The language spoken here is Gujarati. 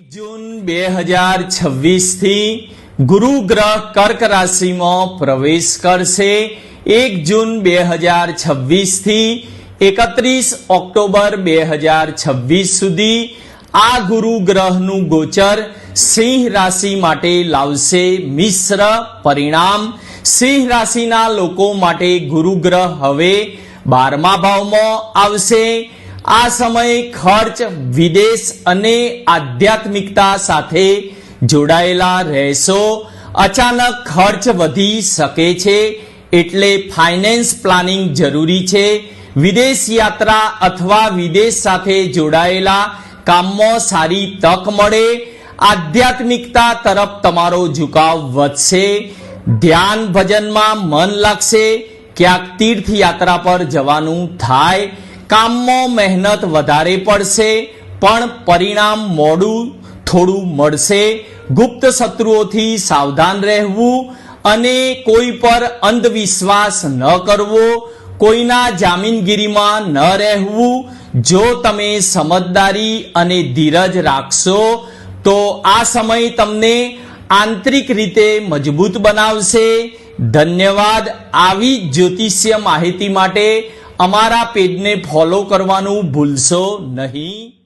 જૂન 2026 થી ગુરુ ગ્રહ કર્ક રાશિમાં પ્રવેશ કરશે। 1 જૂન 2026 થી 31 ઓક્ટોબર 2026 સુધી આ ગુરુ ગ્રહનું ગોચર સિંહ રાશિ માટે લાવશે મિશ્ર પરિણામ। સિંહ રાશિના લોકો માટે ગુરુ ગ્રહ હવે 12મા ભાવમાં આવશે। આ સમય ખર્ચ, વિદેશ અને આધ્યાત્મિકતા સાથે જોડાયેલા રહેશો। અચાનક ખર્ચ વધી શકે છે, એટલે ફાઇનાન્સ પ્લાનિંગ જરૂરી છે। વિદેશ યાત્રા અથવા વિદેશ સાથે જોડાયેલા કામમાં સારી તક મળે। આધ્યાત્મિકતા તરફ તમારો ઝુકાવ વધશે। ધ્યાન ભજનમાં મન લાગશે। ક્યાંક તીર્થયાત્રા પર જવાનું થાય। કામમાં મહેનત વધારે પડશે, પણ પરિણામ મોડું થોડું મળશે। ગુપ્ત શત્રુઓથી સાવધાન રહેવું અને કોઈ પર અંધવિશ્વાસ ન કરવો। કોઈના જામીનગીરીમાં ન રહેવું। જો તમે સમજદારી અને ધીરજ રાખશો તો આ સમય તમને આંતરિક રીતે મજબૂત બનાવશે। ધન્યવાદ। આવી જ્યોતિષ્ય માહિતી માટે અમારા પેજને ફોલો કરવાનું ભૂલશો નહીં।